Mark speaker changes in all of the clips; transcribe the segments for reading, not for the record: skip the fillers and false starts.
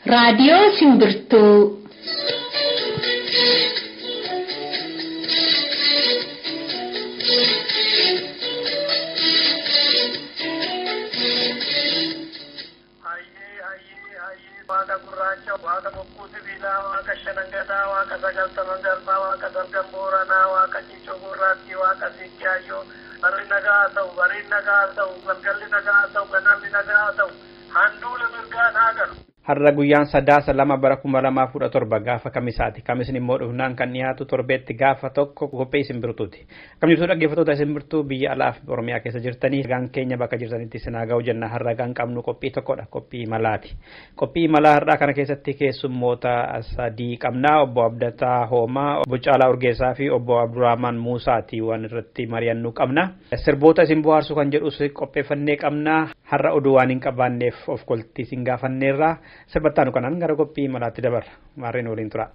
Speaker 1: Radio Simbirtuu.
Speaker 2: Waaqa gurraacha, waaqa bokkuu sibiilaa, waaqa shanangataa, waaqa sagaltaman garbaa, waaqa dargan booranaa, waaqa ciicoo gurraattii, waaqa siiqqaayyoo, barri nagaa ta'u, bariin nagaa ta'u, galgalli nagaa ta'u, ganamni nagaa ta'u, handuula mirgaa naa galu.
Speaker 3: Har'a guyyaan sadaasa lama bara 2017 gaafa kamisaati. Kamisni immoo dhufnaan kan dhiyaatu torbeetti gaafa tokko qophii simbirtuuti. Kam jirtu dhaggeeffattoota simbirtuu biyya alaa fi Oromiyaa keessa jirtanii gaan keenya bakka jirtanitti sinaa ga'u jenna. Har'a gaan qabnu qophii tokkodha. Qophii malaati. Qophii malaa har'aa kana keessatti keessummoota sadii qabna. Obbo Abdataa Hoomaa, Obbo Caalaa Urgeessaa fi Obbo Abdurrahman Muusaati waan irratti mari'annu qabna. Sirboota isin bohaarsu kan jedhus qopheeffannee qabna. Har'a oduu waan hin qabaanneef of koltii isin gaafanneerra. Sabataan kanan gara qophii malaatti dabarra. Maarreen waliin tura.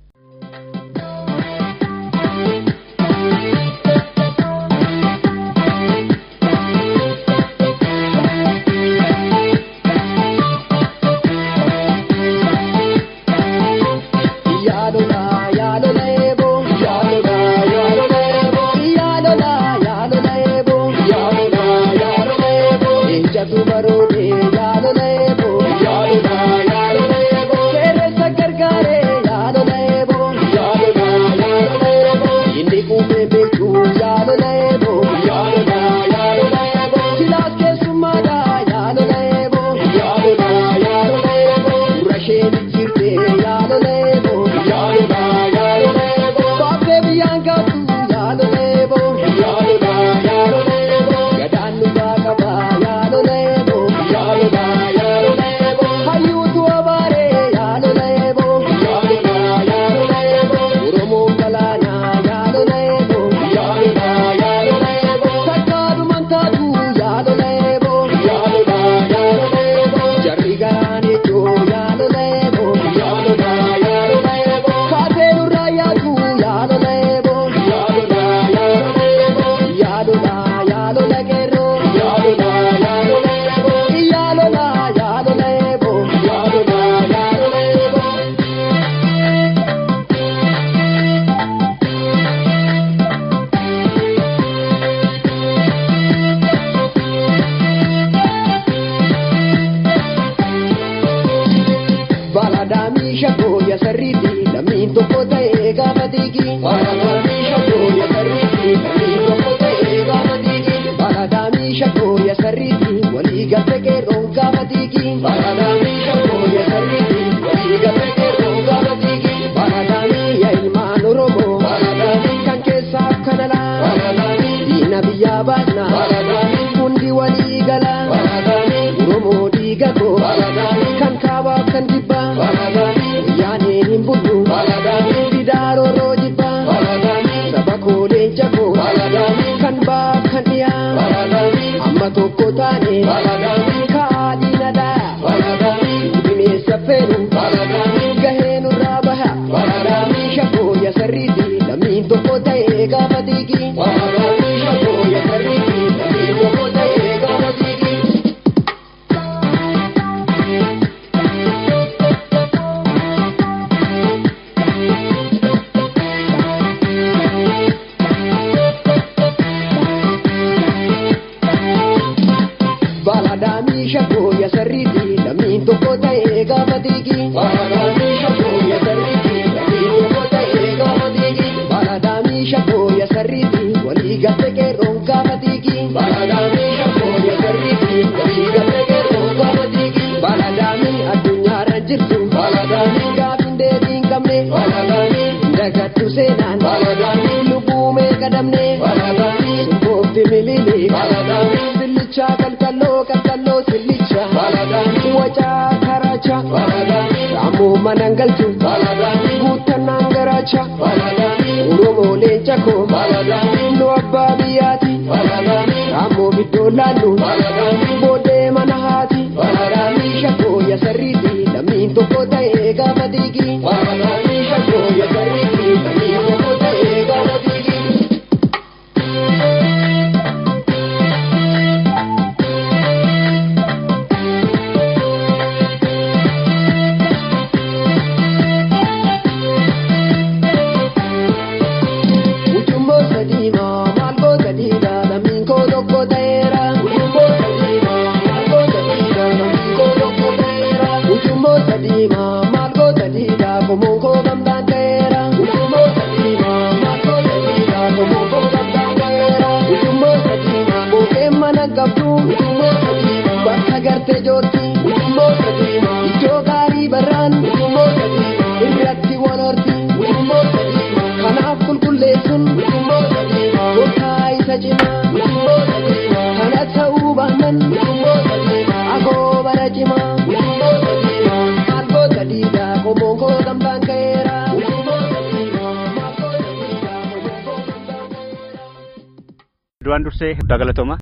Speaker 3: Duraan dursee dagalatoma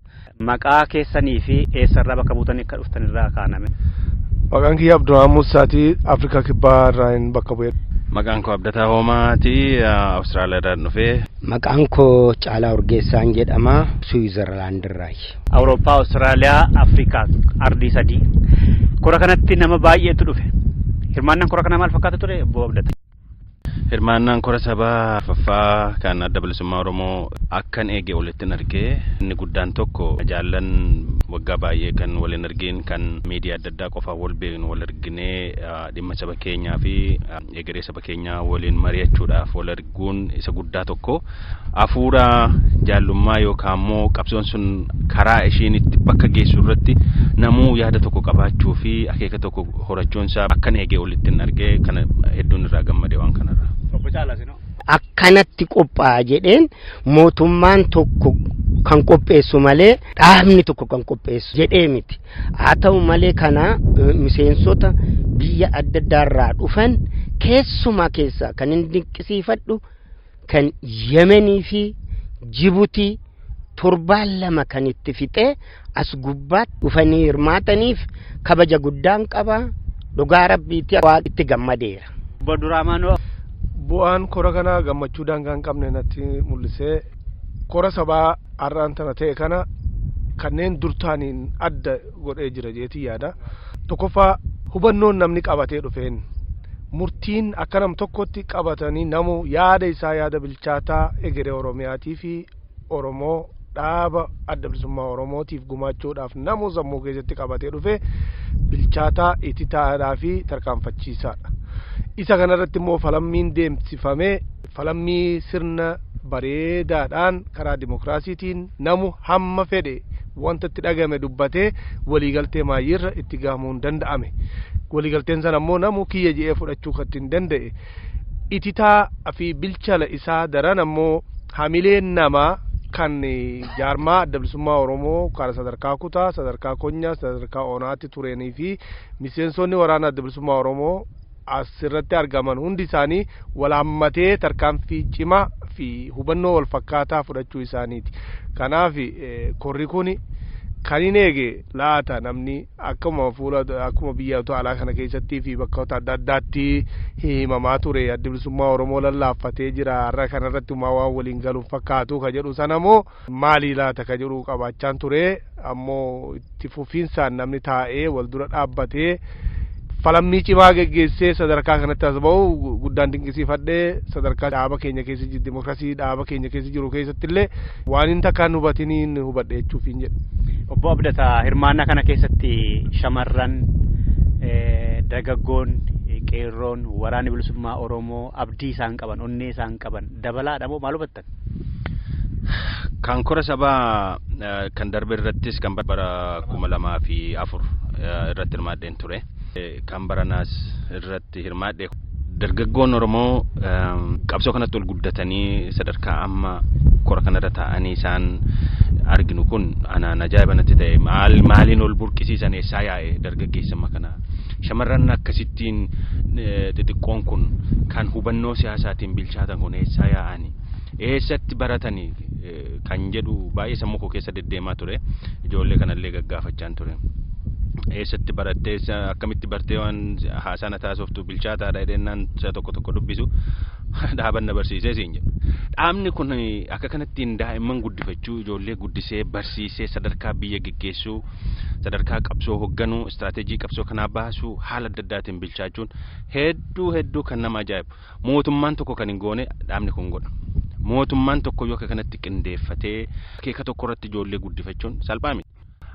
Speaker 3: maqaa keessanii fi eessarraa bakka buutanii akka dhuftanirraa kaaname.
Speaker 4: Maqaan kiyya Abdurrahman Musaati Afrika Kibbaa irraa bakka bu'e.
Speaker 5: Maqaan koo Abdataa Hoomaati Awustiraaliyaadhaa dhufee.
Speaker 6: Maqaan koo Caalaa Urgeessaan jedhama Switzerland irraa.
Speaker 3: Awurooppaa, Awustiraaliyaa, Afrikaa ardii sadii. Kora kanatti nama baay'eetu dhufe. Hirmaannaan kora kanaa maal fakkaata ture obbo Abdataa?
Speaker 5: Hirmaannaan kora sabaa faffaa kan adda bilisummaa Oromoo akkan eege walitti argee inni guddaan tokko jaallan waggaa baay'ee kan waliin argin kan miidiyaa adda addaa qofaa wal beeknu wal arginee dhimma saba keenyaa fi egeree saba keenyaa waliin mari'achuudhaaf wal arguun isa guddaa tokko hafuura jaallummaa yookaan immoo qabsoon sun karaa ishiin itti bakka geessu irratti namuu yaada tokko qabaachuu fi akeeka tokko horachuun isaa akkan eege walitti argee kana hedduun irraa gammadee waan kanarra.
Speaker 6: Akkanatti qophaa'a jedheen mootummaan tokko kan qopheessu malee dhaabni tokko kan qopheessu jedhee miti. Haa ta'u malee kana miseensota biyya adda addaarraa dhufan keessumaa keessaa kan hin dinqisiifadhu kan Yemenii fi Jibuutii 7 kan itti fixee as gubbaatti dhufanii hirmaataniif kabaja guddaan qaba. Dhugaa rabbiitti waan itti gammadeera.
Speaker 3: Abdurrahman
Speaker 4: bu'aan kora kana gammachuu daangaa hin qabne natti mul'isee kora sabaa har'aan tana ta'e kana kanneen durtaaniin adda godhee jira jeetii yaada. Tokkoffaa hubannoon namni qabatee dhufeen murtiin akka nam tokkotti qabatanii namu yaada isaa yaada bilchaataa egeree Oromiyaatii fi Oromoo dhaaba adda bilisummaa Oromootiif gumaachuudhaaf namu sammuu keessatti qabatee dhufe bilchaataa ititaadhaa fi tarkaanfachiisaadha. Isa kanarratti immoo falammiin deemsifamee falammii sirna bareedaadhaan karaa dimokiraasiitiin namu hamma fedhe wanta itti dhagame dubbatee waliigaltee maayirra itti gahamuun danda'ame. Waliigalteen sana immoo namu kiyya je'ee fudhachuu kan ittiin danda'e. Ititaa fi bilchala isaa daran ammoo hamileen namaa kan jaarmaa adda bilisummaa Oromoo karaa sadarkaa kutaa, sadarkaa konyaa, sadarkaa onaatti tureenii fi miseensonni waraana adda bilisummaa Oromoo asirratti argaman hundi isaanii wal hammatee tarkaanfii cimaa fi hubannoo wal fakkaataa fudhachuu isaaniiti. Kanaaf korri kun kan hin eege laata namni akkuma biyya alaa kana keessatti fi bakkoota adda addaatti himamaa ture adda bilisummaa Oromoo lallaaffatee jira har'a kanarratti waan waliin galuun fakkaatu ka jedhu sana immoo maalii laata ka jedhu qabaachaan ture ammoo itti fufiinsaan namni taa'ee wal dura dhaabbatee falammii cimaa geggeessee sadarkaa kanatti as ba'u guddaan dinqisiifadhee sadarkaa dhaaba keenya keessa jiru dimokiraasii dhaaba keenya keessa jiru keessatti illee waan hin takkaan hubatiniin hubadhe jechuuf hin jedhe.
Speaker 3: Obbo Abdataa hirmaannaa kana keessatti shamarran dargaggoon qeerroon waraanni bilisummaa Oromoo abdii isaan qaban onnee isaan qaban dabalaadha moo maal hubattan?
Speaker 5: Kan kora sabaa kan darbe irrattis kan bara 2004 irratti hirmaadheen ture. Kan baranaas irratti hirmaadhe dargaggoon Oromoo qabsoo kanatti ol guddatanii sadarkaa amma kora kanarra taa'anii isaan arginu kun anaan ajaa'iba natti ta'e maaliin ol burqisiisan eessaa yaa'e dargaggeessa kana shamarran akkasittiin xixiqqoon kun kan hubannoo siyaasaatiin bilchaatan kun eessaa yaa'anii eessatti baratanii kan jedhu baay'ee sammuu koo keessa deddeemaa ture ijoollee kanallee gaggaafachaan ture. Eessatti barattee akkamitti bartee waan haasana taasoftu bilchaataadha jedhennaan tokko dubbisu dhaaban na barsiisee siin jedhu. Dhaabni kun akka kanattiin daa'imman guddifachuu ijoollee guddisee barsiisee sadarkaa biyya geggeessuu sadarkaa qabsoo hoogganuu istiraatejii qabsoo kanaa baasuu haala adda addaatiin bilchaachuun hedduu kan nama ajaa'ibu. Mootummaan tokko kan hin goone dhaabni kun godha. Mootummaan tokko yoo akka kanatti qindeeffatee akeeka tokko irratti ijoollee guddifachuun salphaa miti.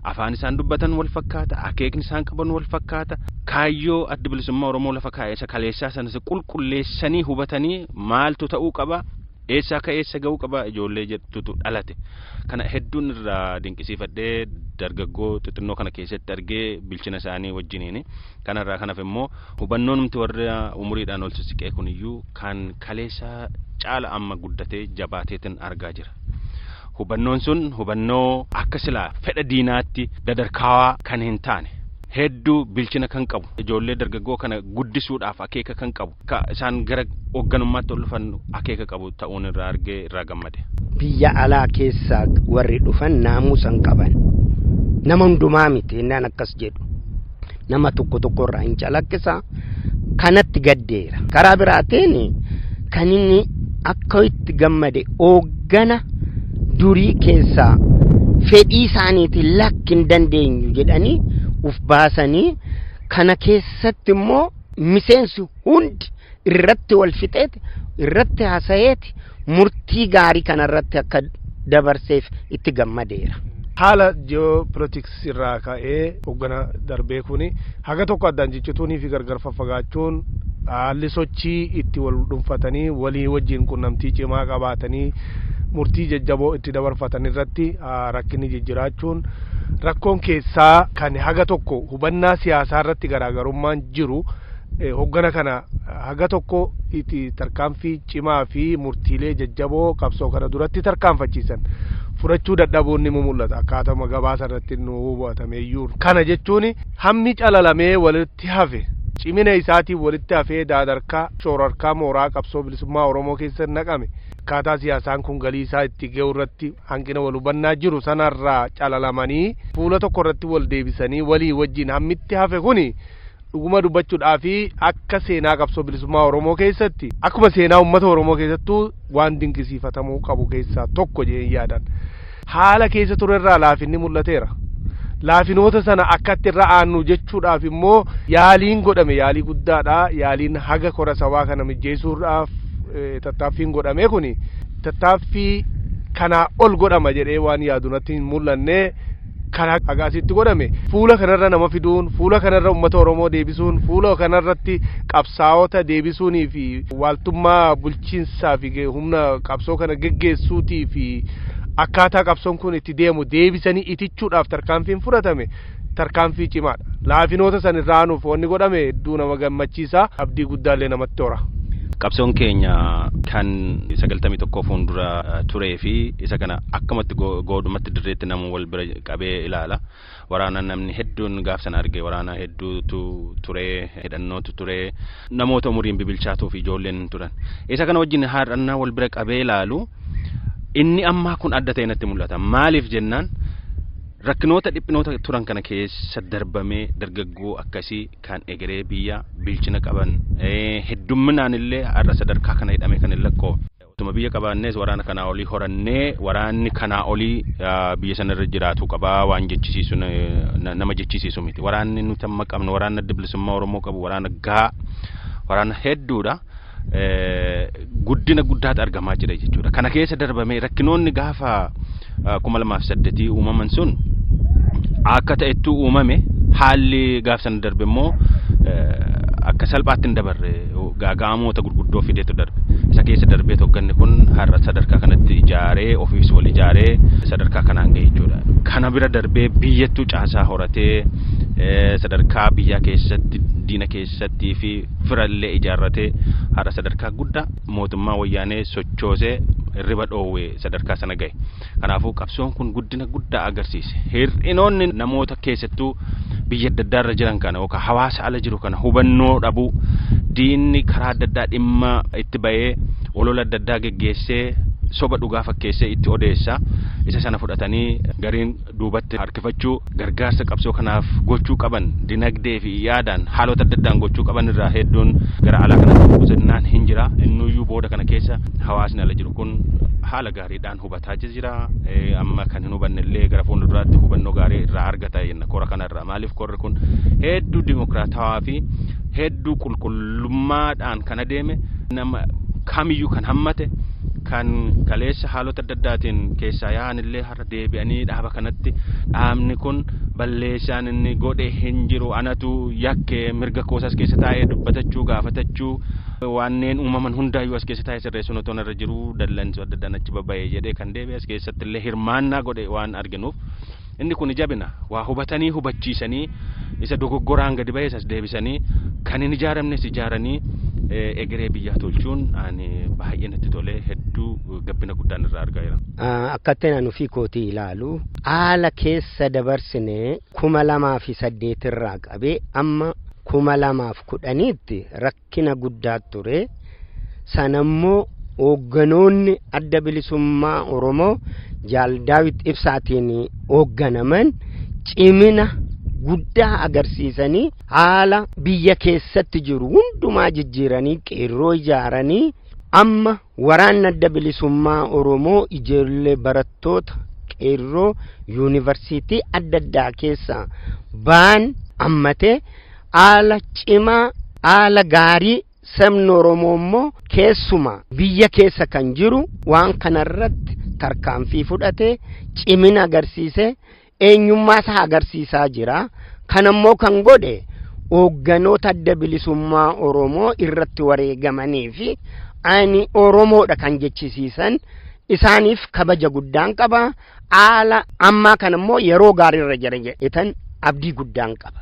Speaker 5: Afaan isaan dubbatan wal fakkaata, akeekni isaan qaban wal fakkaata. Kaayyoo adda bilisummaa Oromoo lafa kaa'ee isa kaleessaa sanas qulqulleessanii hubatanii maaltu ta'uu qaba, eessaa ka'eessa ga'uu qaba ijoollee jettutu dhalate. Kana hedduun irraa dinqisiifadhee dargaggoo xixinnoo kana keessatti argee bilchina isaanii wajjiniini. Kanarraa kanaaf immoo hubannoon nuti warra umuriidhaan ol sissiqee kuniyyuu kan kaleessaa caala amma guddatee jabaateetiin argaa jira. Hubannoon sun hubannoo akka silaa fedha diinaatti dadarkaawaa kan hin taane hedduu bilchina kan qabu ijoollee dargaggoo kana guddisuudhaaf akeeka kan qabu isaan gara hoogganummaatti ol dhufan akeeka qabu ta'uun irraa argee irraa gammade.
Speaker 6: biyya alaa keessaa warri dhufan naamusan qaban nama hundumaa miti innaan akkas jedhu nama tokko irraa hin calaqqisa kanatti gaddeera karaa biraatiin kan inni akka itti gammade ooggana durii keessaa fedhii isaaniitiin lakkin dandeenyu jedhanii uf baasanii kana keessatti immoo miseensi hundi irratti wal fixeeti irratti haasayeeti murtii gaarii kanarratti akka dabarseef itti gammadeera.
Speaker 4: Haala geopolitics irraa ka'ee hoggana darbee kuni haga tokko addaan ciccituunii fi gargar faffagaachuun haalli sochii itti wal dhuunfatanii walii wajjin qunnamtii cimaa qabaatanii murtii jajjaboo itti dabarfatan irratti rakkinni jijjiraachuun rakkoon keessaa kan haga tokko hubannaa siyaasaa irratti garaagarummaan jiru hoggana kana haga tokko itti tarkaanfii cimaa fi murtiilee jajjaboo qabsoo kana duratti tarkaanfachiisan furachuu dadhabuun ni mul'ata akkaatuma gabaasa irratti nu hubatameeyyuu kana jechuun hammi calalamee walitti hafe cimina isaatiin walitti hafee daadarkaa shoorarkaa mooraa qabsoo bilisummaa Oromoo keessa naqame akkaataa siyaasaan kun galii isaa itti ga'u irratti hanqina wal hubannaa jiru sanarraa calalamanii fuula tokko irratti wal deebisanii walii wajjin hammitti hafe kuni dhuguma dubbachuudhaa fi akka seenaa qabsoo bilisummaa Oromoo keessatti akkuma seenaa uummata Oromoo keessattuu waan dinqisiifatamuu qabu keessaa tokko jedhee yaadan haala keessa turerraa laafinni mul'ateera. Laafinoota sana akkatti irra aannu jechuudhaaf immoo yaaliin godhame yaalii guddaadha yaaliin haga kora sabaa kana mijjeessuudhaaf tattaaffiin godhame kuni tattaaffii kanaa ol godhama jedhee waan yaadunatti hin mul'anne kana agaasitti godhame fuula kanarra nama fiduun fuula kanarra uummata Oromoo deebisuun fuula kanarratti qabsaa'ota deebisuunii fi waaltummaa bulchiinsaa fi humna qabsoo kana geggeessuutii fi akkaataa qabsoon kun itti deemu deebisanii itichuudhaaf tarkaanfiin fudhatame tarkaanfii cimaadha laafinoota san irraa aanuuf wanni godhame hedduu nama gammachiisa abdii guddaallee namatti hora.
Speaker 5: Qabsoon keenya kan 91 fuuldura turee fi isa kana akkamatti godhumatti dirreetti namu wal bira qabee ilaala waraana namni hedduun gaafsan arge waraana hedduutu turee hidhannootu turee namoota umuriin bibilchaatuu fi ijoolleen turan isa kana wajjin haadhannaa wal bira qabee ilaalu inni ammaa kun adda ta'e natti mul'ata maaliif jennaan rakkinoota dhiphinoota turan kana keessa darbamee dargaggoo akkasii kan egeree biyya bilchina qaban heddumminaan illee har'a sadarkaa kana hidhame kan lakkoo utuma biyya qabaannees waraana kanaa olii horannee waraanni kanaa olii biyya sanarra jiraatu qabaa waan jechisiisu nama jechisiisu miti waraanni nuti amma qabnu waraana bilisummaa Oromoo qabu waraana gaa waraana hedduudha. Guddina guddaatu argamaa jira jechuudha. Kana keessa darbamee rakkinoonni gaafa 2008 uumaman sun akka ta'etti uumame haalli gaafsan darbe immoo akka salphaatti hin dabarre gaaga'amoota gurguddoo fideetu darbe. Isa keessa darbee hogganni kun har'a sadarkaa kanatti ijaaree ofiis wal ijaaree sadarkaa kanaan ga'e jechuudha. Kana bira darbee biyyattuu caasaa horatee sadarkaa biyya keessatti diina keessatti fi firallee ijaarratee har'a sadarkaa guddaa mootummaa wayyaanee sochoosee riba dhoowwee sadarkaa sana ga'e. Kanaafuu qabsoon kun guddina guddaa agarsiise. Hir'inoonni namoota keessattuu biyya adda addaarra jiran kana yookaan hawaasa ala jiru kana hubannoo dhabuu diinni karaa adda addaa dhimma itti ba'ee olola adda addaa geggeessee soba dhugaa fakkeessee itti odeessa isa sana fudhatanii gariin duubatti harkifachuu gargaarsa qabsoo kanaaf gochuu qaban dinagdee fi yaadaan haalota adda addaan gochuu qaban irraa hedduun gara alaa kanatti buusannaan hin jira innuyyuu booda kana keessa hawaasni ala jiru kun haala gaariidhaan hubataa jira amma kan hin hubanne illee gara fuulduraatti hubannoo gaarii irraa argata jenna kora kanarraa maaliif korri kun hedduu dimokiraatawaa fi hedduu qulqullummaadhaan kan adeeme nama kamiyyuu kan hammate kan kaleessa haalota adda addaatiin keessaa yaa'an illee har'a deebi'anii dhaaba kanatti dhaabni kun balleessaan inni godhe hin jiru anatu yakkee mirga koosas keessa taa'ee dubbatachuu gaafatachuu wanneen uumaman hundaayyuu as keessa taa'ee sirreessuun otoo irra jiru dallansu adda addaan achi babba'ee jedhee kan deebi'e as keessatti illee hirmaannaa godhe waan arginuuf inni kun jabina waa hubatanii hubachiisanii isa dogoggoraan gadi ba'ee as deebisanii kan hin ijaaramnes ijaaranii egeree biyyaa tolchuun ani baay'ee natti tolee hedduu gabbina guddaan irraa argaa jira.
Speaker 6: Akkatti nanu fi kootii ilaalu haala keessa dabarsinee 2008 irraa qabee amma 2010tti rakkina guddaa ture sanammoo Hoogganoonni adda bilisummaa Oromoo Jaal Daawit Ibsaatiin hoogganaman cimina guddaa agarsiisanii haala biyya keessatti jiru hundumaa jijjiiranii qeerroo ijaaranii amma waraanni adda bilisummaa Oromoo ijoollee barattoota qeerroo yuunivarsiitii adda addaa keessa baan ammatee haala cimaa haala gaarii sabni Oromoo immoo keessuma biyya keessa kan jiru waan kanarratti tarkaanfii fudhatee cimina agarsiisee eenyummaa isaa agarsiisaa jira. Kanammoo kan godhe hoogganoota adda bilisummaa Oromoo irratti wareegamanii fi ani Oromoodha kan jechisiisan isaaniif kabaja guddaan qaba. Haala ammaa kanammoo yeroo gaariirra jira jedhan abdii guddaan qaba.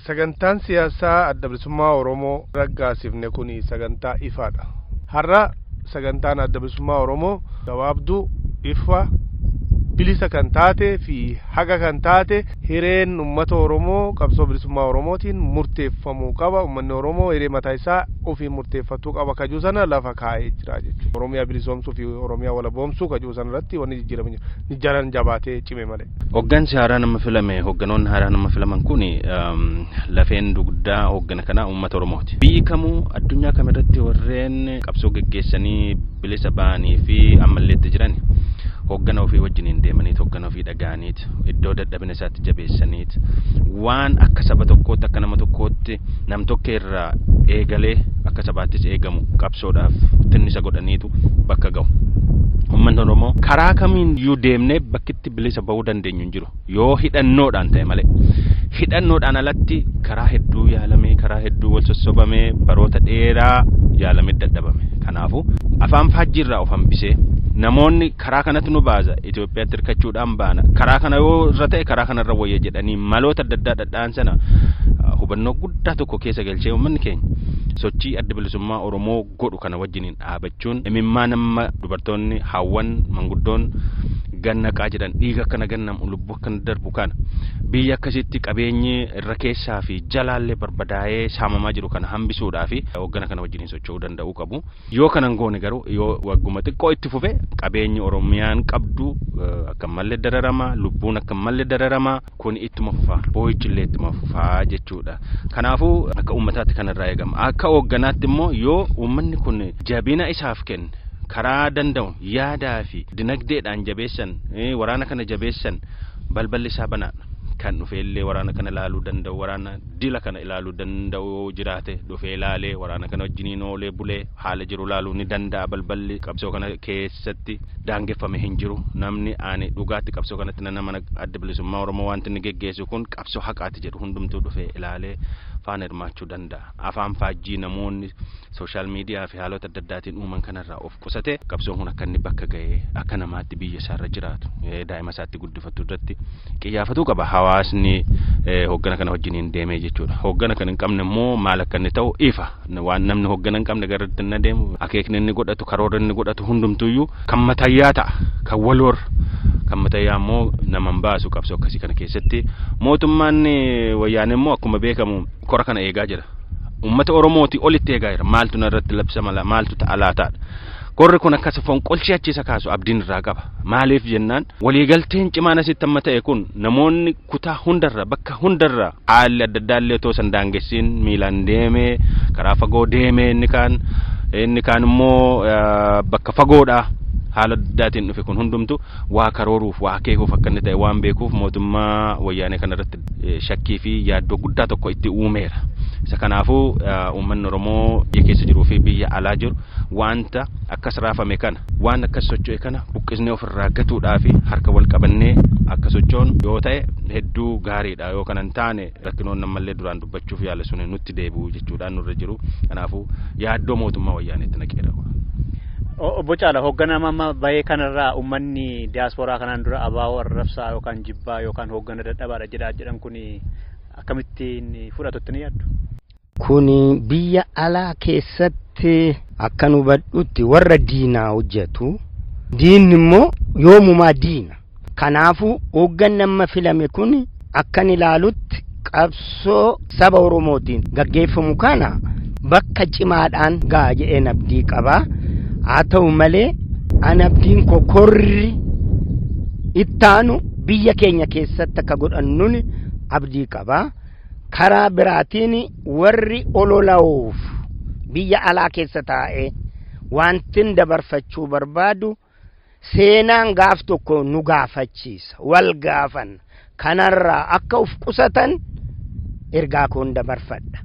Speaker 4: Sagantaan siyaasaa adda bilisummaa Oromoo raggaasifne kuni sagantaa ifaadha. Har'a sagantaan adda bilisummaa Oromoo gabaabduu ifa bilisa kan taate fi haga kan taate hireen ummata Oromoo qabsoo bilisummaa Oromootiin murteeffamuu qaba. Uummanni Oromoo hiree mataa isaa ofii murteeffachuu qaba. Kajuu sana lafa kaa'ee jira jechuudha. Oromiyaa bilisoomsuu fi Oromiyaa walaboomsuu kajuu sana irratti wanni jijjiirame ni jaran jabaatee cime malee.
Speaker 5: Hooggansi haaraa nama filame hoogganoonni haaraa nama filaman kuni lafeen dugdaa hooggana kana uummata Oromooti. Biyyi kamuu addunyaa kamirratti warreen qabsoo geggeessanii bilisa ba'anii fi ammalleetti jiran hooggana ofii wajjiniin deemaniit hooggana ofii dhaga'aniit iddoo dadhabina isaatti jabeessaniit waan akka saba tokkootti akka nama tokkootti nam tokko irraa eegalee akka sabaattis eegamu qabsoodhaaf tinnisa godhaniitu bakka ga'u. Uummanni Oromoo karaa kamiin iyyuu deemnee bakkitti bilisa ba'uu dandeenyu hin jiru yoo hidhannoodhaan ta'e malee. Hidhannoodhaan alatti karaa hedduu yaalamee karaa hedduu wal sossobamee baroota dheeraa yaalamee dadhabame. Kanaafuu afaan faajjiirraa of hambisee namoonni karaa kanatti nu baasa Itoophiyaatti hirkachuudhaan baana karaa kana yoo irra ta'e karaa kanarra wayya jedhanii maloota adda addaa dhadhaan sana hubannoo guddaa tokko keessa galchee uummanni keenya sochii adda bilisummaa Oromoo godhu kana wajjiniin dhaabachuun imimmaa nama dubartoonni hawwan manguddoon gannaqaa jedhan dhiiga akkana gannamu lubbuu akkana darbu kana biyya akkasitti qabeenyi irra keessaa fi jalaallee barbadaa'ee saamamaa jiru kana hambisuudhaa fi hooggana kana wajjiniin socho'uu danda'uu qabu. Yoo kanan goone garuu yoo wagguma xiqqoo itti fufe qabeenyi Oromiyaan qabdu akka malee dararama lubbuun akka malee dararama kun ittuma fufaa boo'ichillee ittuma fufaa jechuudha. Kanaafuu akka uummataatti kanarraa eegama. Akka hoogganaatti immoo yoo uummanni kun jabina isaaf kenne karaa danda'u yaadaa fi dinagdeedhaan jabeessan waraana kana jabeessan balballi isaa banaadha. Kan dhufeellee waraana kana ilaaluu danda'u waraana dila kana ilaaluu danda'u jiraate dhufee ilaalee waraana kana wajjiniin oolee bulee haala jiru ilaaluu ni danda'a. Balballi qabsoo kana keessatti daangeffame hin jiru. Namni ani dhugaatti qabsoo kanatti nama adda bilisummaa Oromoo wanti inni geggeessu kun qabsoo haqaati jedhu hundumtuu dhufee ilaalee faana hirmaachuu danda'a. Afaan faajjii namoonni sooshaal miidiyaa fi haalota adda addaatiin uuman kanarraa of qusate qabsoon kun akka inni bakka ga'ee akka namaatti biyya isaarra jiraatu daa'ima isaatti guddifatu irratti qiyyaafatuu qaba. Hawaasni hooggana kana wajjiniin deemee jechuudha. Hooggana kana hin qabne immoo maal akka inni ta'u ifa waan namni hooggana hin qabne garratti hin adeemu akeekni inni godhatu karoora inni godhatu hundumtuyyuu kan matayyaa ta'a kan waloor kan matayyaa immoo nama hin baasu qabsoo akkasii kana keessatti mootummaan wayyaanee immoo akkuma beekamu kora kana eegaa jira. Uummata Oromooti olitti eegaa jira. Maaltu narratti labsa mala maaltu ta'a laataadha. Korri kun akkas fonqolchii achiisa kaasu abdiin irraa qaba. Maaliif jennaan waliigalteen cimaan asitti amma ta'e kun namoonni kutaa hundarra bakka hundarra haalli adda addaallee otoo san daangessiin miilaan deemee karaa fagoo deemee inni kaan immoo bakka fagoodha. Haala addaatiin dhufe kun hundumtu waa karooruuf waa akeekuuf akka inni ta'e waan beekuuf mootummaa wayyaanee kanarratti shakkii fi yaaddoo guddaa tokko itti uumeera. Isa kanaafuu uummanni Oromoo biyya keessa jiruu fi biyya alaa jiru wanta akkas raafame kana waan akkas socho'e kana buqqisnee ofirraa gatuudhaa fi harka wal qabannee akka sochoon yoo ta'e hedduu gaariidha. Yoo kana hin taane rakkinoonni ammallee duraan dubbachuuf yaala sun nutti deebi'u jechuudhaan nurra jiru. Kanaafuu yaaddoo mootummaa wayyaaneetti naqeera.
Speaker 3: Obbo Caala hooggana amma bahee kanarraa uummanni diiyaasporaa kanaan dura abaa'oo arrabsaa yookaan jibbaa yookaan hooggana dadhabaadha jedhan kun akkamittiin fudhatutti ni yaaddu?
Speaker 6: Kun biyya alaa keessatti akka nu hubadhutti warra diinaa hojjetu. Diinni immoo yoomumaa diina. Kanaafuu hoogganni amma filame kun akkan ilaalutti qabsoo saba Oromootiin gaggeeffamu kana bakka cimaadhaan ga'a jedheen abdii qaba. haa ta'u malee ani abdiin koo korri ittaanu biyya keenya keessatti akka godhannuun abdii qaba. Karaa biraatiin warri olola'uuf biyya alaa keessa taa'ee wantin dabarfachuu barbaadu seenaan gaaf tokko nu gaafachiisa wal gaafan kanarraa akka uf qusatan ergaa koon dabarfadha.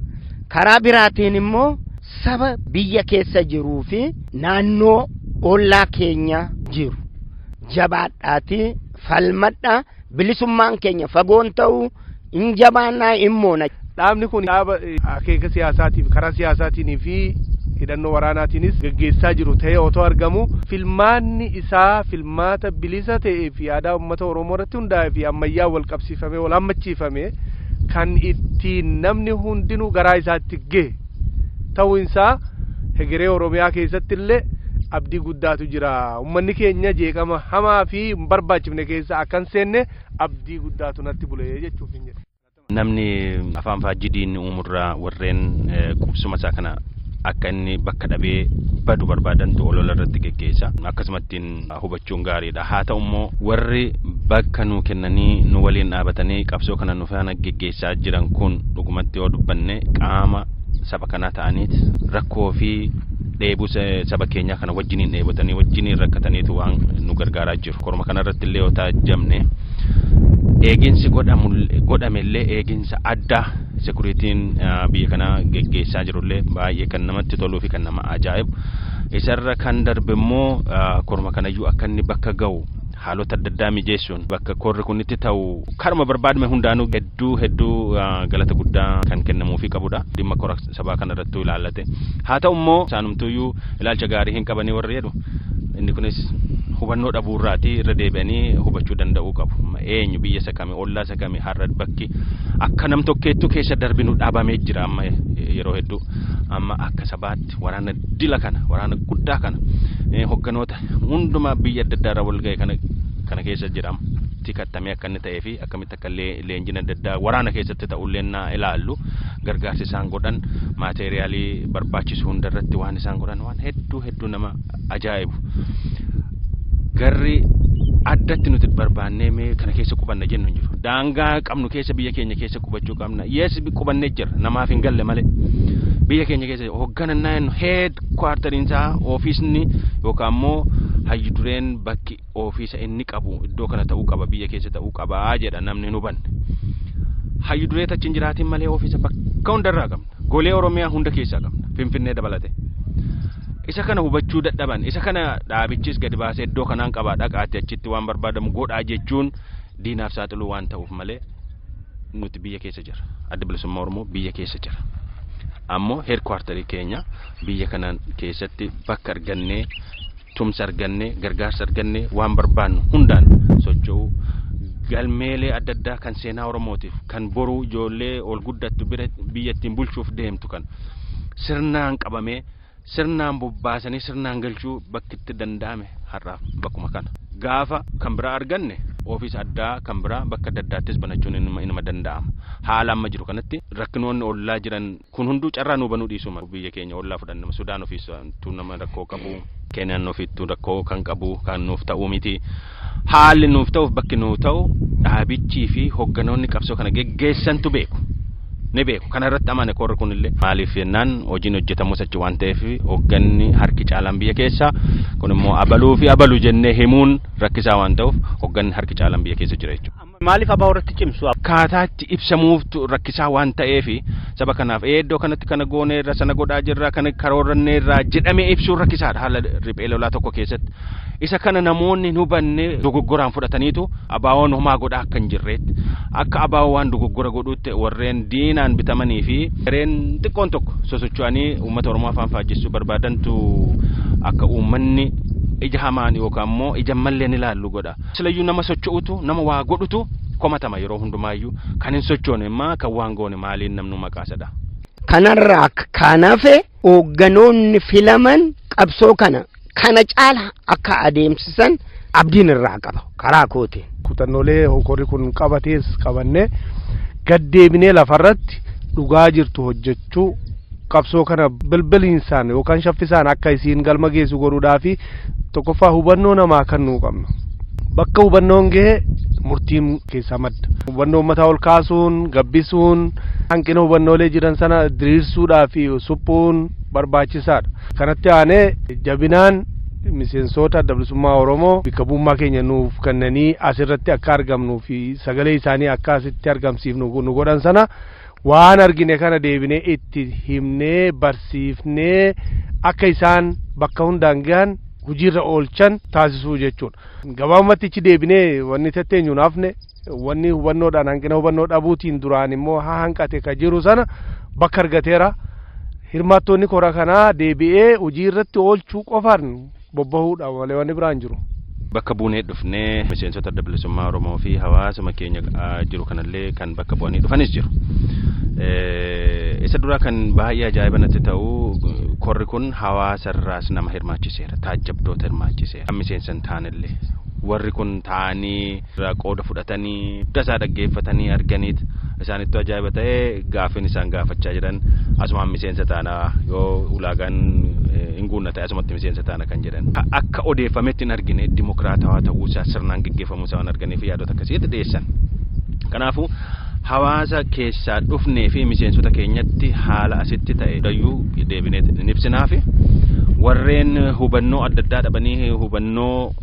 Speaker 6: Karaa biraatiin immoo saba biyya keessa jiruu fi naannoo ollaa keenya jiru jabaadhaati falmadha bilisummaan keenya fagoon ta'u injabaannaa immoo
Speaker 4: dhaabni kun dhaaba akeeka siyaasaatiif karaa siyaasaatiin fi hidhannoo waraanaatiinis gaggeessaa jiru ta'ee otoo argamu filmaanni isaa filmaata bilisa ta'ee fi aadaa uummata Oromoo irratti hundaa'ee fi ammayyaa wal qabsiifamee wal hammachiifamee kan ittiin namni hundinuu garaa isaatti gahe ta'uu isaa hegeree Oromiyaa keessatti illee abdii guddaatu jira. Uummanni keenya jeeqama hamaa fi barbaachifne keessa akkan seenne abdii guddaatu natti bulee jechuuf hin jedhe.
Speaker 5: Namni afaan faajjidiin uumurraa warreen qubsuma isaa kana akka inni bakka dhabee badu barbaadantu olola irratti geggeessa. Akkasumattiin hubachuun gaariidha. Haa ta'u immoo warri bakka nu kennanii nu waliin dhaabatanii qabsoo kana nu faana geggeessaa jiran kun dhugumatti yoo dubbanne qaama saba kanaa ta'aniit rakkoo fi dheebuu saba keenyaa kana wajjiniin dheebotanii wajjiniin rakkataniitu waan nu gargaaraa jiru. Korma kanarratti illee yoo taajjamne eeginsi godhamellee eeginsa addaa sekuritiin biyya kana geggeessaa jirullee baay'ee kan namatti toluu fi kan nama ajaa'ibu. Isarra kan darbe immoo korma kanayyuu akka inni bakka ga'u haalota adda addaa mijeessuun bakka korri kun itti ta'u karma barbaadame hundaanuu hedduu galata guddaa kan kennamuufi qabudha. Dhimma kora sabaa kanarrattuu ilaallate. Haa ta'u immoo isaanumtuyyuu ilaalcha gaarii hin qabanii warri jedhu inni kunis hubannoo dhabuurraati irra deebi'anii hubachuu danda'uu qabu. Eenyu biyya isa kame ollaa isa kame har'a bakki akka nam tokkeettu keessa darbinu dhaabamee jira amma yeroo hedduu amma akka sabaatti waraana dila kana waraana guddaa kana hogganoota hundumaa biyya adda addaa irra wal ga'e kana keessa jira tikattamee akka inni ta'ee fi akkamitti akka leenjina adda addaa waraana keessatti ta'ullee naa ilaallu gargaarsi isaan godhan maateeriyaalii barbaachisu hundarratti waan isaan godhan waan hedduu nama ajaa'ibu. Garri addatti nuti barbaannee mee kana keessa qubanna jennu jiru. Daangaa qabnu keessa biyya keenya keessa qubachuu qabna. Yes qubannee jira namaaf hin galle malee. Biyya keenya keessa hoogganannaan headquarteriin isaa ofiisni yookaan immoo hayyu dureen bakki ofiisa inni qabu iddoo kana ta'uu qaba biyya keessa ta'uu qaba jedha namni nu banne. Hayyu duree achi hin jiraatin malee ofiisa bakka hundarraa qabna. Golee Oromiyaa hunda keessaa qabna. Finfinnee dabalate. Isa kana hubachuu dadhaban isa kana dhaabichis gadi baasee iddoo kanaan qabaa dhaqaatti achitti waan barbaadamu godhaa jechuun diinaaf saaxiluu waan ta'uuf malee nuti biyya keessa jira. Adda Bilisummaa Oromoo biyya keessa jira. Ammoo headquarterii keenya biyya kana keessatti bakka argannee tumsa argannee gargaarsa argannee waan barbaannu hundaan socho'uu galmeelee adda addaa kan seenaa Oromootiif kan boruu ijoollee ol guddattu biyya ittiin bulchuuf deemtu kan sirnaan qabamee sirnaan bobbaasanii sirnaan galchuu bakkitti danda'ame har'aaf bakkuma kana. Gaafa kan biraa arganne ofiis addaa kan biraa bakka adda addaattis banachuun inuma danda'ama. Haala amma jiru kanatti rakkinoonni ollaa jiran kun hunduu carraa nuu banuu dhiisuma biyya keenya ollaa fudhannama. Sudaan ofiistu nama rakkoo qabu, Keeniyaan ofiittuu rakkoo kan qabu kan nuuf ta'uu miti. Haalli nuuf ta'uuf bakki nuuf ta'u dhaabichii fi hogganoonni qabsoo kana geggeessantu beeku. Ne beeku kana irratti amane korri kunillee maaliif jennaan hojiin hojjetamus achi waan ta'eef hogganni harki caalaan biyya keessa kun immoo abaluu fi abaluu jennee himuun rakkisaa waan ta'uuf hogganni harki caalaan biyya keessa jira jechuudha.
Speaker 3: Maaliif abaa irratti cimsu
Speaker 5: akkaataatti ibsamuuf rakkisaa waan ta'eef saba kanaaf iddoo kanatti kana goonee irra sana godhaa jirra kana karoorannee irraa jedhamee ibsuun rakkisaadha haala riphee lolaa tokko keessatti. Isa kana namoonni nu banne dogoggoraan fudhataniitu abaawoon homaa godhaa akka hin jirreetti akka abaawoo waan dogoggora godhuutti warreen diinaan bitamanii fi gareen xiqqoon tokko sosocho'anii uummata Oromoo afaan faajjessuu barbaadantu akka uummanni ija hamaan yookaan immoo ija malleen ilaallu godha. Silayyuu nama socho'utu nama waa godhutu komatama yeroo hundumaayyuu kan hin sochoone immoo kan waan goone maaliin namnu maqaasadha.
Speaker 6: Kanarraa kanaaf hoogganoonni filaman qabsoo kana caala akka adeemsisan abdiin irraa qaba karaa kootiin.
Speaker 4: Kutannoolee korri kun qabatees qabannee gaddeebinee lafarratti dhugaa jirtu hojjechuu qabsoo kana bilbiliinsaan yookaan shaffisaan akka isiin galma geessu godhuudhaafi tokkoffaa hubannoo namaa kennuu qabna. Bakka hubannoon gahe murtiin keessaa madda. Hubannoo uummataa ol kaasuun, gabbisuun, hanqina hubannoolee jiran sana diriirsuudhaafi suphuun barbaachisaadha. Kanatti aanee jabinaan miseensota adda bilisummaa Oromoo bakka bu'ummaa keenya nuuf kennanii asirratti akka argamnuu fi sagalee isaanii akka asitti argamsiifnu nu godhan sana waan argine kana deebinee itti himnee barsiifnee akka isaan bakka hundaan gahan hojiirra oolchan taasisuu jechuudha. Gabaabumatti deebinee wanni tetteenyu naafne wanni hubannoodhaan hanqina hubannoo dhabuutiin duraan immoo hanqate ka jiru sana bakka argateera. Hirmaattoonni kora kanaa deebi'ee hojiirratti oolchuu qofaan bobbahuudha malee wanni biraan jiru.
Speaker 5: Bakka buunee dhufnee miseensota adda bilisummaa Oromoo fi hawaasa keenya jiru kanallee kan bakka bu'anii dhufanis jiru. Isa dura kan baay'ee ajaa'iba natti ta'u korri kun hawaasa irraas nama hirmaachiseera, taajjabdoota hirmaachiseera. Miseensan taanillee warri kun ta'anii qooda fudhatanii dasaa dhaggeeffatanii arganiit isaanitti ajaa'iba ta'ee gaaffiin isaan gaafachaa jiran asumaan miseensa taanaa yoo ulaagaan hinguunna ta'e asumatti miseensa taana kan jedhan akka odeeffametti hin argine dimokiraatawaa ta'uusaa sirnaan gaggeeffamuusaa waan arganiif yaadota akkasiitti dhiyeessan. Kanaafuu hawaasa keessaa dhufnee fi miseensota keenyatti haala asitti ta'e dayyuu deebinee ibsinaa fi warreen hubannoo adda addaa dhabanii hubannoo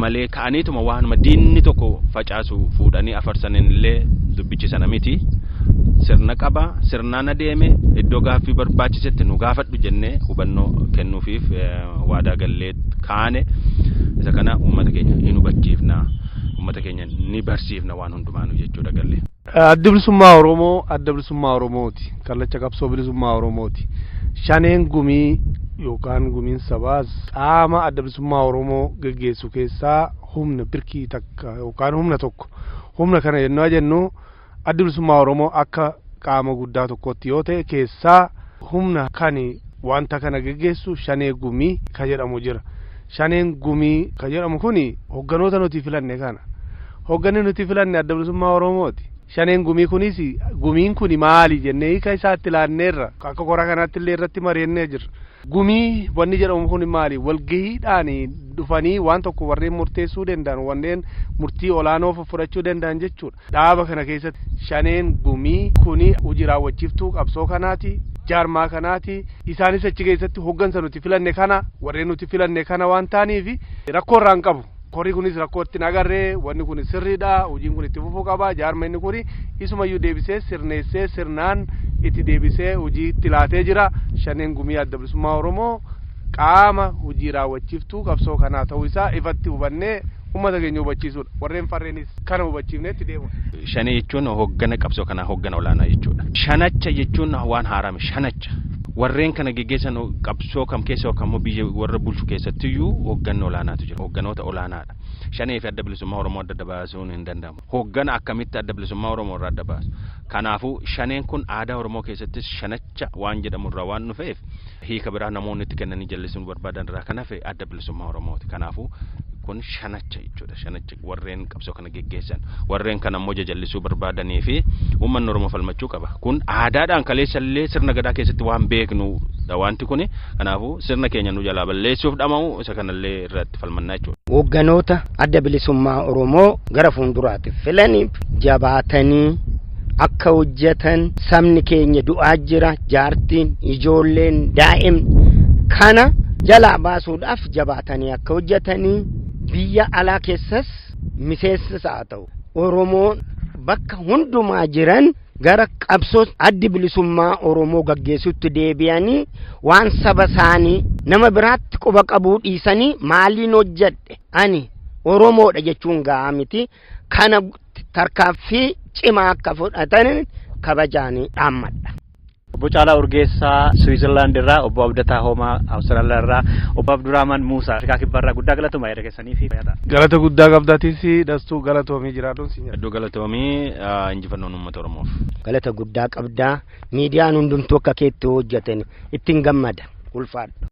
Speaker 5: malee ka'aniituma waanuma diinni tokko facaasu fuudhanii afarsanillee dubbichisan miti. Sirna qaba, sirnaan adeeme iddoo gaaffii barbaachisetti nu gaafadhu jennee hubannoo kennuufiif waadaa gallee kaane isa kana uummata keenya hin hubachiifna, uummata keenya ni barsiifna waan hundumaanuu jechuudha gallee.
Speaker 4: Adda bilisummaa Oromoo adda bilisummaa Oromooti. Kallacha qabsoo bilisummaa Oromooti. Shaneen gumii yookaan gumiin sabaas qaama adda bilisummaa Oromoo gaggeessu keessaa humna birkii takka yookaan humna tokko. Humna kana yennoo jennu adda bilisummaa Oromoo akka qaama guddaa tokkotti yoo ta'e keessaa humna kani wanta kana gaggeessu shanee gumii ka jedhamu jira. Shaneen gumii ka jedhamu kuni hogganoota nuti filanne kana. Hogganni nuti filanne adda bilisummaa Oromooti. Shaneen gumii kunis gumiin kuni maali jennee hiika isaatti ilaanneerra akka kora kanatti illee irratti mari'annee jirra. Gumii wanni jedhamu kun maali? Walgahiidhaan dhufanii waan tokko warreen murteessuu danda'an wanneen murtii olaanoo fudhachuu danda'an jechuudha. Dhaaba kana keessatti shaneen gumii kuni hojii raawwachiiftuu qabsoo kanaati, jaarmaa kanaati. Isaanis achi keessatti hoggansa nuti filanne kana warreen nuti filanne kana waan ta'aniif rakkoo irraan qabu. Korri kunis rakkoo itti nagarree wanni kun sirriidha, hojiin kun itti fufuu qaba, jaarmanni kun isumayyuu deebisee sirneessee sirnaan itti deebisee hojii itti laatee jira. Shaneen gumii adda bilisummaa Oromoo qaama hojii raawwachiiftuu qabsoo kanaa ta'uu isaa ifatti hubannee uummata keenya hubachiisuudha. Warreen farreenis kana hubachiifneetti deemu.
Speaker 5: Shanee jechuun hoggana qabsoo kanaa hoggana olaanaa jechuudha. Shanacha jechuun waan haarame shanacha. Warreen kana gaggeessan qabsoo kam keessa yookaan biyya warra bulchu keessattiyyuu hoggana olaanaatu jira. Hogganoota olaanaadha. Shanee fi adda bilisummaa Oromoo adda baasuun hin danda'amu. Hoggana akkamitti adda bilisummaa Oromoo irraa adda baasu? Kanaafuu shaneen kun aadaa Oromoo keessattis shanacha waan jedhamu irraa waan dhufeef hiika biraa namoonni itti kennanii jallisuun barbaadan irraa kan hafe adda bilisummaa Oromooti. Kanaafuu kun shanacha jechuudha. Shanacha warreen qabsoo kana gaggeessan warreen kana immoo jallisuu barbaadanii fi uummanni Oromoo falmachuu qaba. Kun aadaadhaan kaleessallee sirna gadaa keessatti waan beeknu wanti kuni. Kanaafuu sirna keenya nu jalaa balleessuuf dhamamu isa kanallee irratti falmannaa jechuudha.
Speaker 6: Hogganoota adda bilisummaa Oromoo gara fuulduraatti filaniif jabaatanii akka hojjetan sabni keenya du'aa jira, jaartiin, ijoolleen, daa'im kana jalaa baasuudhaaf jabaatanii akka hojjetanii biyya alaa keessas miseensas haa ta'u Oromoo bakka hundumaa jiran gara qabsoo addi bilisummaa Oromoo gaggeessutti deebi'anii waan saba isaanii nama biraatti quba qabuu dhiisanii maaliin hojjedhe ani Oromoodha jechuun gahaa miti. Kana tarkaanfii cimaa akka fudhatan kabajaanii dhaammadha.
Speaker 3: Obbo Caalaa Urgeessaa Switzerland irraa, Obbo Abdataa Hoomaa Awustiraaliyaa irraa, Obbo Abdurrahman Muusaa Afrikaa Kibbarraa guddaa galatoomaa yaada keessanii fi fayyadaa.
Speaker 4: Galata guddaa qabdaatis dastuu galatoomii jiraadhuun si nyaata.
Speaker 5: Iddoo galatoomii injifannoon uummata Oromoof.
Speaker 6: Galata guddaa qabdaa. Miidiyaan hundumtuu akka keetti hojjetan ittiin gammada. Ulfaadha.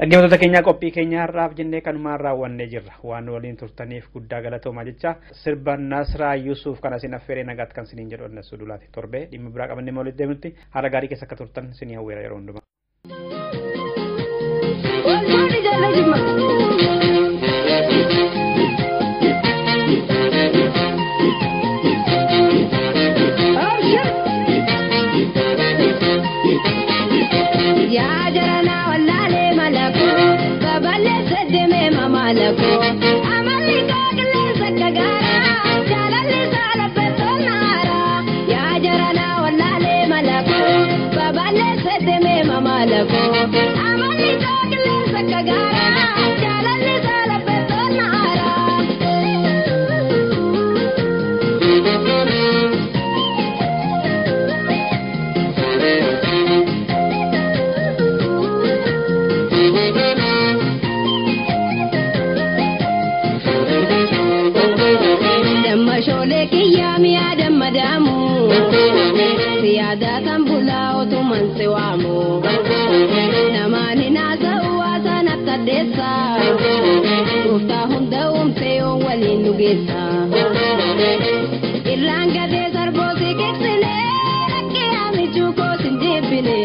Speaker 3: Dhaggeeffattoota keenya qophii keenya har'aaf jennee kanumaan raawwannee jirra. Waan waliin turtaniif guddaa galatoomaa jecha sirba Nasraa Yuusuf kan isin affeeree nagaatti kan isiniin jedhu Annasu Dulaati torbee dhimma biraa qabannee walitti deemnutti haala gaarii keessa akka turtan isinii hawweera yeroo hundumaa.
Speaker 7: Malako, Amalika, Sakagara, Jalali Salapetonara, Yajarana, Walale Malako, Babale Sedeme Mamalako, Amalika, Sakagara, Jalali Salapetonara. Kiyami adam madamu siada tambula otuman sewamu namani nasa uwasa natadesa ufta hunda umteo wali nugesa iranga de sarbosi kexile kiyami chuko sinjibine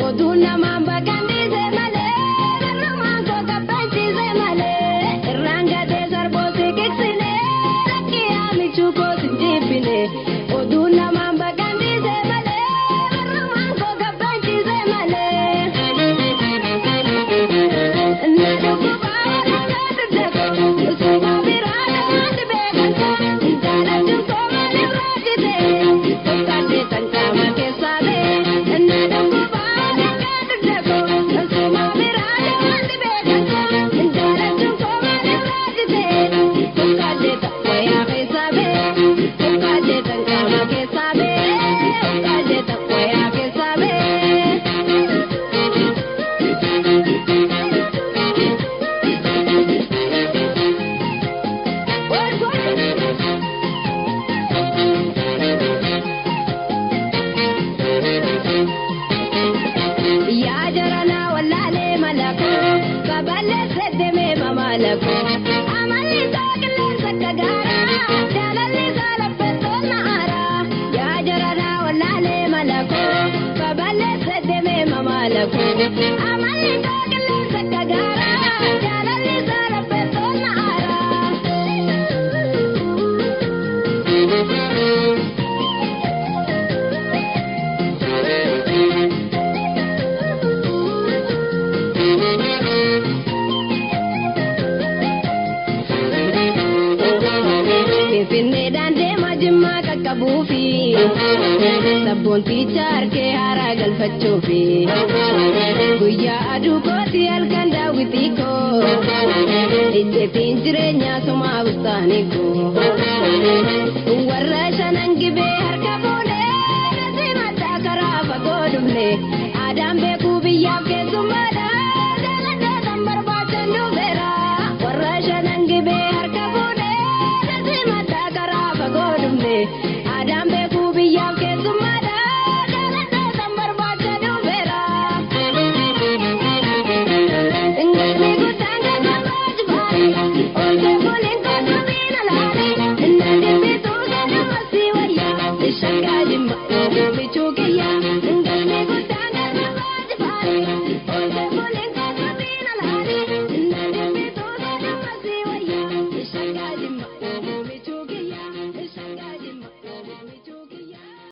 Speaker 7: oduna mamba kandize male ramango kapanchi ze male iranga de sarbosi kexile chuko sinjibine oduna mamba kandize male ramango kapanchi ze male naduko bala nadudako usuma birada nadbekanta intala chuko male rajide ukade tankama kesabe naduko bala nadudako usuma birada nadbekanta intala chuko male rajide ukade takwaya kesabe ukade tankama kesabe ukade takwaya kesabe Yajarana walale malako kabale sedeme mamalako amalika kille sakagara jalali salapetonara yajarana walale malako kabale sedeme mamalako amalika kille sakagara jalali salapetonara. Finne dande majma kakabufi sabonti charke hara galfachufi guyya adu koti alkanda witiko itte tinjirenya soma ustaniko warra shanangibe harka bole nasima takara fagodumle adam be kubiya ke sumada galanda tambar bachandu bera warra shanangibe harka bole adam be kubiya ke sumada galanda tambar bachandu bera ingani gutanga namajbari oje bolen ko sabina lare nande be to gana masiwaya shanga jimma